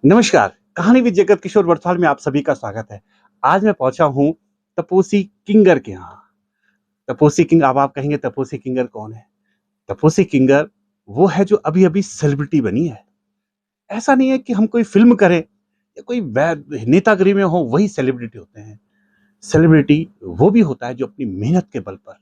नमस्कार। कहानी विद जगत किशोर बरथवाल में आप सभी का स्वागत है। आज मैं पहुंचा हूं तपोसी किंगर के यहाँ। तपोसी किंग, अब आप कहेंगे तपोसी किंगर कौन है? तपोसी किंगर वो है जो अभी अभी सेलिब्रिटी बनी है। ऐसा नहीं है कि हम कोई फिल्म करें या कोई नेतागिरी में हो वही सेलिब्रिटी होते हैं। सेलिब्रिटी वो भी होता है जो अपनी मेहनत के बल पर,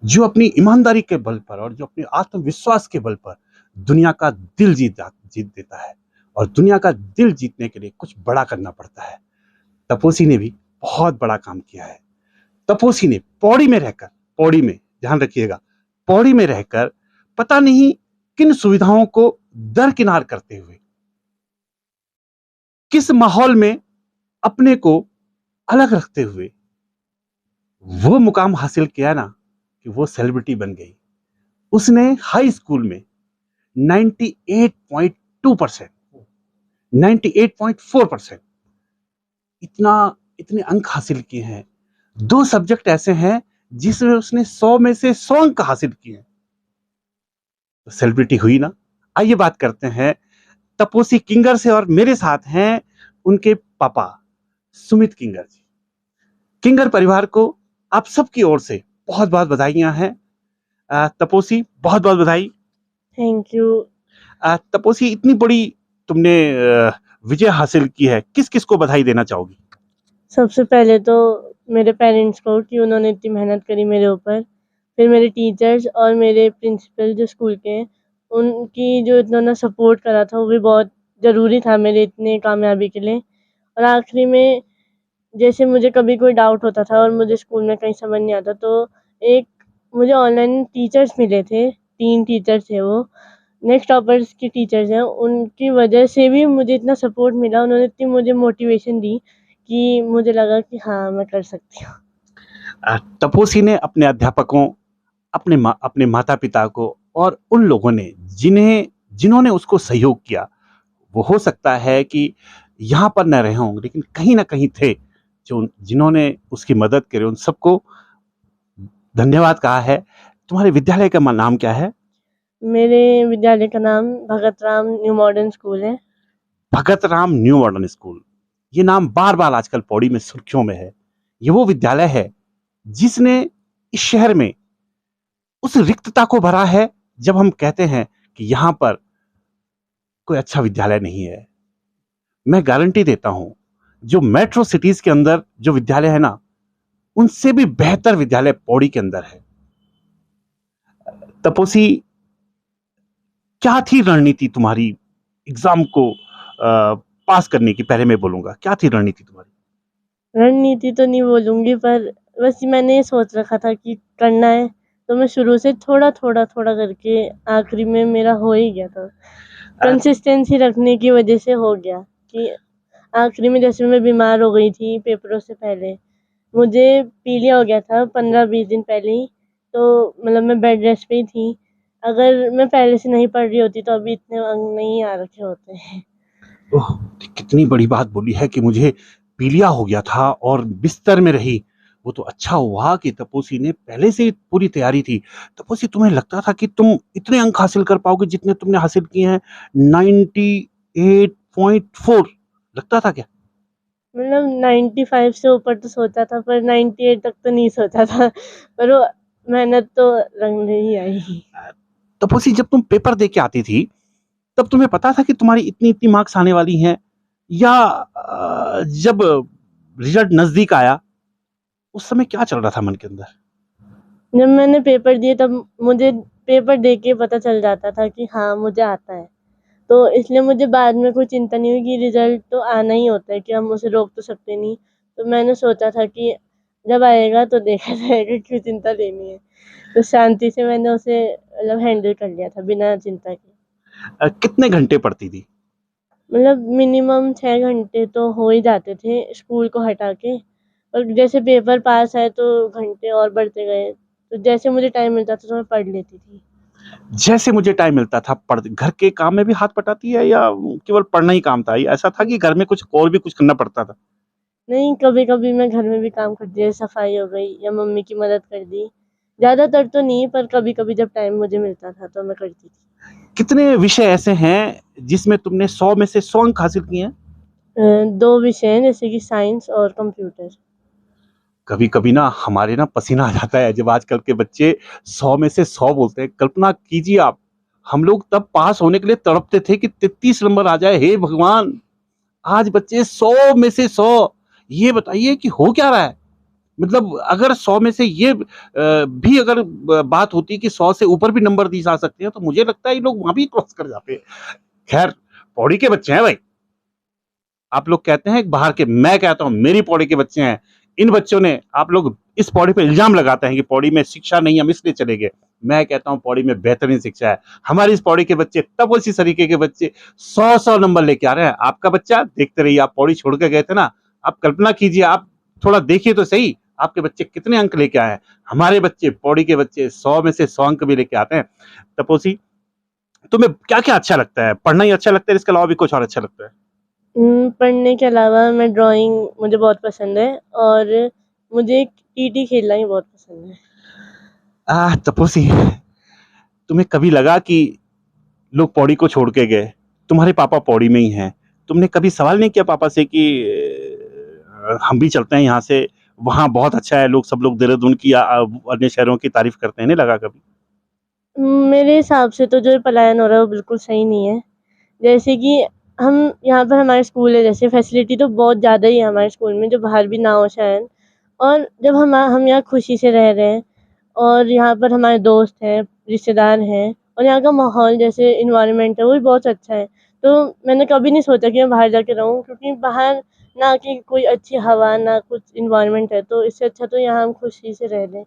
जो अपनी ईमानदारी के बल पर और जो अपने आत्मविश्वास के बल पर दुनिया का दिल जीत देता है। और दुनिया का दिल जीतने के लिए कुछ बड़ा करना पड़ता है। तपोसी ने भी बहुत बड़ा काम किया है। तपोसी ने पौड़ी में, ध्यान रखिएगा, पौड़ी में रहकर पता नहीं किन सुविधाओं को दरकिनार करते हुए, किस माहौल में अपने को अलग रखते हुए वो मुकाम हासिल किया ना कि वो सेलिब्रिटी बन गई। उसने हाई स्कूल में 98.2%, 98.4% इतने अंक हासिल किए हैं। 2 सब्जेक्ट ऐसे हैं जिसमें उसने 100 में से 100 अंक हासिल किए हैं। तो सेलिब्रिटी हुई ना। आइए बात करते हैं तपोसी किंगर से, और मेरे साथ हैं उनके पापा सुमित किंगर जी। किंगर परिवार को आप सबकी ओर से बहुत बहुत बधाइयां हैं। तपोसी, बहुत बहुत बधाई। Thank you. तपोसी, इतनी बड़ी तुमने विजय हासिल की है, किस किस को बधाई देना चाहोगी? सबसे पहले तो मेरे पेरेंट्स को कि उन्होंने इतनी मेहनत करी मेरे ऊपर, फिर मेरे टीचर्स और मेरे प्रिंसिपल जो स्कूल के हैं, उनकी जो इन्होंने सपोर्ट करा था वो भी बहुत ज़रूरी था मेरे इतने कामयाबी के लिए। और आखिरी में जैसे मुझे कभी कोई डाउट होता था और मुझे स्कूल में कहीं समझ नहीं आता, तो एक मुझे ऑनलाइन टीचर्स मिले थे, 3 टीचर्स थे वो, नेक्स्ट टॉपर्स की टीचर्स हैं। उनकी वजह से भी मुझे इतना सपोर्ट मिला, उन्होंने इतनी मुझे मोटिवेशन दी कि मुझे लगा कि हाँ, मैं कर सकती हूँ। तपोसी ने अपने अध्यापकों, अपने माता पिता को और उन लोगों ने जिन्होंने उसको सहयोग किया, वो हो सकता है कि यहाँ पर न रहे हों, लेकिन कहीं ना कहीं थे, जो जिन्होंने उसकी मदद करी, उन सबको धन्यवाद कहा है। तुम्हारे विद्यालय का नाम क्या है? मेरे विद्यालय का नाम Bhagat Ram new modern school है। Bhagat Ram new modern school. ये नाम बार बार आजकल पौड़ी में सुर्खियों में है। ये वो विद्यालय है जिसने इस शहर में उस रिक्तता को भरा है जब हम कहते हैं कि यहाँ पर कोई अच्छा विद्यालय नहीं है। मैं गारंटी देता हूं, जो मेट्रो सिटीज के अंदर जो विद्यालय है ना, उनसे भी बेहतर विद्यालय पौड़ी के अंदर है। तपोसी, क्या थी रणनीति तुम्हारी एग्जाम को पास करने की? पहले मैं बोलूंगा, क्या थी रणनीति तुम्हारी? रणनीति तो नहीं बोलूँगी, पर बस मैंने ये सोच रखा था कि करना है, तो मैं शुरू से थोड़ा करके आखिरी में मेरा हो ही गया था। कंसिस्टेंसी रखने की वजह से हो गया कि आखिरी में जैसे मैं बीमार हो गई थी पेपरों से पहले, मुझे पीलिया हो गया था 15-20 दिन पहले ही, तो मतलब मैं बेड रेस्ट पे ही थी। अगर मैं पहले से नहीं पढ़ रही होती तो अभी इतने अंक नहीं आ रखे होते हैं। ओह, कितनी बड़ी बात बोली है कि मुझे पीलिया हो गया था और बिस्तर में रही। वो तो अच्छा हुआ कि तपोसी ने पहले से ही पूरी तैयारी थी। तपोसी, तुम्हें लगता था कि तुम इतने अंक हासिल कर पाओगे जितने तुमने हासिल किए हैं? 98.4 लगता था क्या? मतलब 95 से ऊपर तो सोचा था, पर 98 तक तो नहीं सोचा था। पर वो मेहनत तो रंग नहीं आई। तपोसी, जब तुम पेपर दे के आती थी तब तुम्हें पता था कि तुम्हारी इतनी इतनी मार्क्स आने वाली हैं, या जब रिजल्ट नजदीक आया उस समय क्या चल रहा था मन के अंदर? जब मैंने पेपर दिए तब मुझे पेपर देख के पता चल जाता था कि हाँ, मुझे आता है। तो इसलिए मुझे बाद में कोई चिंता नहीं हुई कि रिज़ल्ट तो आना ही होता है, कि हम उसे रोक तो सकते नहीं। तो मैंने सोचा था कि जब आएगा तो देखा जाएगा, क्यों चिंता लेनी है। तो शांति से मैंने उसे मतलब हैंडल कर लिया था बिना चिंता के। कितने घंटे पढ़ती थी? मतलब मिनिमम 6 घंटे तो हो ही जाते थे स्कूल को हटा के। और जैसे पेपर पास आए तो घंटे और बढ़ते गए। तो जैसे मुझे टाइम मिलता था तो मैं पढ़ लेती थी। जैसे मुझे टाइम मिलता था पढ़, घर के काम में भी हाथ बटाती है या केवल पढ़ना ही काम था? या ऐसा था कि घर में कुछ और भी कुछ करना पड़ता था? नहीं, कभी-कभी मैं घर में भी काम करती, जैसे सफाई हो गई या मम्मी की मदद कर दी। ज़्यादातर तो नहीं, पर कभी-कभी जब टाइम मुझे मिलता था तो मैं करती थी। कितने विषय ऐसे हैं जिसमें तुमने 100 में से 100 अंक हासिल किए हैं? 2 विषय हैं जैसे कि साइंस और कंप्यूटर। कभी कभी ना हमारे ना पसीना आ जाता है जब आजकल के बच्चे 100 में से 100 बोलते हैं। कल्पना कीजिए आप, हम लोग तब पास होने के लिए तड़पते थे कि 33 नंबर आ जाए, हे भगवान। आज बच्चे 100 में से 100। ये बताइए कि हो क्या रहा है? मतलब अगर 100 में से ये भी अगर बात होती कि 100 से ऊपर भी नंबर दी जा सकते हैं तो मुझे लगता है ये लोग वहां भी क्रॉस कर जाते हैं। खैर, पौड़ी के बच्चे हैं भाई। आप लोग कहते हैं बाहर के, मैं कहता हूं मेरी पौड़ी के बच्चे हैं। इन बच्चों ने, आप लोग इस पौड़ी पे इल्जाम लगाते हैं कि पौड़ी में शिक्षा नहीं, हम इसलिए चले गए। मैं कहता हूं पौड़ी में बेहतरीन शिक्षा है। हमारी इस पौड़ी के बच्चे, तब उसी तरीके के बच्चे 100-100 नंबर लेके आ रहे हैं। आपका बच्चा, देखते रहिए, आप पौड़ी छोड़ के गए थे ना, आप कल्पना कीजिए, आप थोड़ा देखिए तो सही, आपके बच्चे कितने अंक लेके आए हैं। हमारे बच्चे, पौड़ी के बच्चे 100 में से 100 अंक भी लेके आते हैं। तपोसी, तुम्हें क्या क्या अच्छा लगता है? पढ़ना ही अच्छा लगता है, इसके अलावा भी कुछ और अच्छा लगता है? पढ़ने के अलावा मैं ड्राइंग मुझे बहुत पसंद है और मुझे टीटी खेलना ही बहुत पसंद है। तपोसी, तुम्हें कभी लगा कि लोग पौड़ी को छोड़ के गए, तुम्हारे पापा पौड़ी में ही हैं, तुमने कभी सवाल नहीं किया पापा से कि हम भी चलते हैं यहाँ से, वहाँ बहुत अच्छा है, लोग, सब लोग देहरादून की या अन्य शहरों की तारीफ करते हैं, नहीं लगा कभी? मेरे हिसाब से तो जो ये पलायन हो रहा है वो बिल्कुल सही नहीं है। जैसे कि हम यहाँ पर हमारे स्कूल है, जैसे फैसिलिटी तो बहुत ज़्यादा ही है हमारे स्कूल में, जो बाहर भी ना हो शायद। और जब हम यहाँ खुशी से रह रहे हैं और यहाँ पर हमारे दोस्त हैं, रिश्तेदार हैं और यहाँ का माहौल जैसे इन्वायरमेंट है वो भी बहुत अच्छा है। तो मैंने कभी नहीं सोचा कि मैं बाहर जाके रहूँ, क्योंकि बाहर ना कि कोई अच्छी हवा ना कुछ इन्वायरमेंट है, तो इससे अच्छा तो यहाँ हम खुशी से रह लें।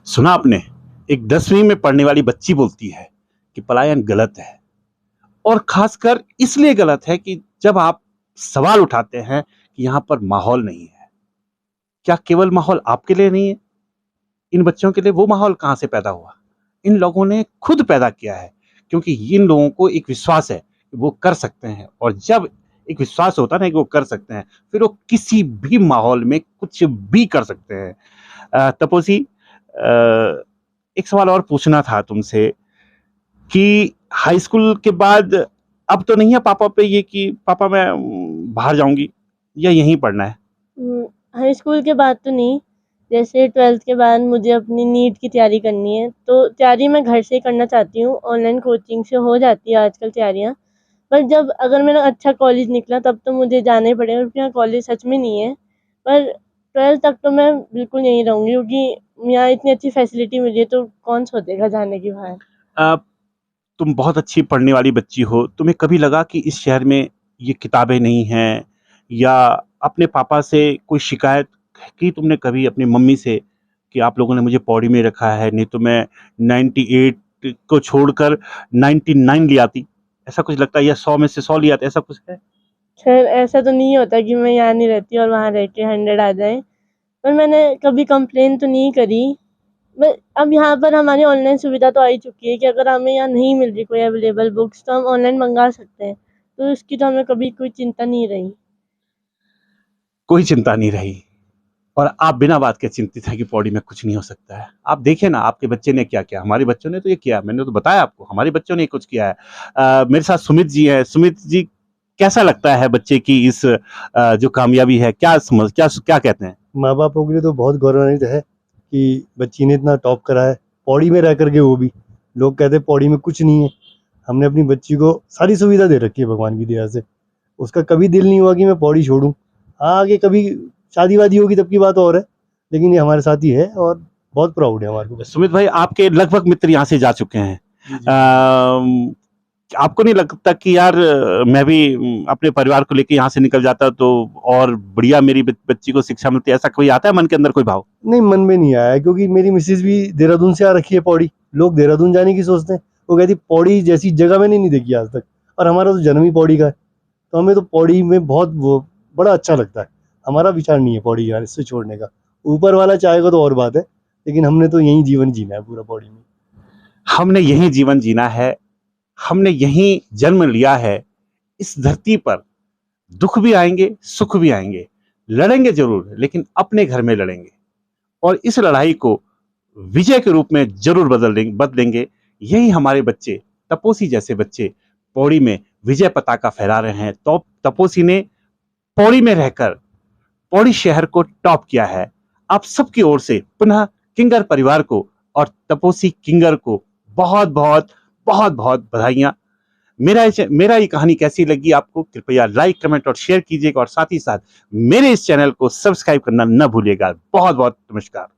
सुना आपने, एक 10वीं में पढ़ने वाली बच्ची बोलती है कि पलायन गलत है, और खासकर इसलिए गलत है कि जब आप सवाल उठाते हैं कि यहाँ पर माहौल नहीं है। क्या केवल माहौल आपके लिए नहीं है? इन बच्चों के लिए वो माहौल कहाँ से पैदा हुआ? इन लोगों ने खुद पैदा किया है, क्योंकि इन लोगों को एक विश्वास है कि वो कर सकते हैं, और जब एक विश्वास होता है ना कि वो कर सकते हैं, फिर वो किसी भी माहौल में कुछ भी कर सकते हैं। तपोसी, एक सवाल और पूछना था तुमसे कि हाई स्कूल के बाद अब तो नहीं है पापा पे ये कि पापा मैं बाहर जाऊंगी, या यहीं पढ़ना है? हाई स्कूल के बाद तो नहीं, जैसे 12th के बाद मुझे अपनी नीट की तैयारी करनी है, तो तैयारी मैं घर से ही करना चाहती हूँ, ऑनलाइन कोचिंग से हो जाती है आजकल तैयारियाँ। पर जब अगर मेरा अच्छा कॉलेज निकला तब तो मुझे जाना ही पड़ेगा, क्योंकि यहाँ कॉलेज सच में नहीं है। पर 12th तक तो मैं बिल्कुल यहीं रहूँगी, क्योंकि यहाँ इतनी अच्छी फैसिलिटी मिली है तो कौन सोचेगा जाने की बाहर। अ, तुम बहुत अच्छी पढ़ने वाली बच्ची हो, तुम्हें कभी लगा कि इस शहर में ये किताबें नहीं हैं, या अपने पापा से कोई शिकायत की तुमने कभी अपनी मम्मी से कि आप लोगों ने मुझे पौड़ी में रखा है, नहीं तो मैं 98 को छोड़कर 99 ले आती? ऐसा कुछ लगता है, या 100 में से 100 ले आते, ऐसा कुछ है? खैर ऐसा तो नहीं होता कि मैं यहाँ नहीं रहती और वहाँ रह के 100 आ जाए, पर मैंने कभी कंप्लेन तो नहीं करी। बट अब यहाँ पर हमारी ऑनलाइन सुविधा तो आ ही चुकी है कि अगर हमें यहाँ नहीं मिल रही कोई अवेलेबल बुक्स तो हम ऑनलाइन मंगा सकते हैं, तो इसकी तो हमें कभी कोई चिंता नहीं रही। कोई चिंता नहीं रही, और आप बिना बात के चिंतित हैं कि पौड़ी में कुछ नहीं हो सकता है। आप देखिए ना, आपके बच्चे ने क्या किया, हमारे बच्चों ने तो ये किया, मैंने तो बताया आपको, हमारे बच्चों ने कुछ किया है। मेरे साथ सुमित जी हैं। सुमित जी, कैसा लगता है बच्चे की इस जो कामयाबी है, क्या समझ, क्या क्या कहते हैं? माँ बापों के लिए तो बहुत गौरवान्वित है कि बच्ची ने इतना टॉप करा है, पौड़ी में रह करके वो भी। लोग कहते हैं पौड़ी में कुछ नहीं है, हमने अपनी बच्ची को सारी सुविधा दे रखी है भगवान की दया से। उसका कभी दिल नहीं हुआ कि मैं पौड़ी छोड़ूं। हाँ, आगे कभी शादी वादी होगी तब की बात और है, लेकिन ये हमारे साथ ही है और बहुत प्राउड है हमारे को। सुमित भाई, आपके लगभग मित्र यहाँ से जा चुके हैं। जी, जी। आपको नहीं लगता कि यार मैं भी अपने परिवार को लेके यहाँ से निकल जाता तो और बढ़िया मेरी बच्ची को शिक्षा मिलती? ऐसा कोई आता है मन के अंदर, कोई भाव? नहीं, मन में नहीं आया, क्योंकि मेरी मिसेज भी देहरादून से आ रखी है पौड़ी। लोग देहरादून जाने की सोचते हैं, वो कहती पौड़ी जैसी जगह मैंने नहीं देखी आज तक, और हमारा तो जन्म ही पौड़ी का है, तो हमें तो पौड़ी में बहुत वो बड़ा अच्छा लगता है। हमारा विचार नहीं है पौड़ी यार इससे छोड़ने का। ऊपर वाला चाहेगा तो और बात है, लेकिन हमने तो यही जीवन जीना है पूरा पौड़ी में। हमने यही जीवन जीना है, हमने यही जन्म लिया है। इस धरती पर दुख भी आएंगे, सुख भी आएंगे, लड़ेंगे जरूर, लेकिन अपने घर में लड़ेंगे, और इस लड़ाई को विजय के रूप में जरूर बदलेंगे। यही हमारे बच्चे तपोसी जैसे बच्चे पौड़ी में विजय पताका फहरा रहे हैं। तो तपोसी ने पौड़ी में रहकर पौड़ी शहर को टॉप किया है। आप सबकी ओर से पुनः किंगर परिवार को और तपोसी किंगर को बहुत बहुत बहुत बहुत बधाइयां। मेरा ये कहानी कैसी लगी आपको, कृपया लाइक, कमेंट और शेयर कीजिएगा और साथ ही साथ मेरे इस चैनल को सब्सक्राइब करना न भूलिएगा। बहुत बहुत नमस्कार।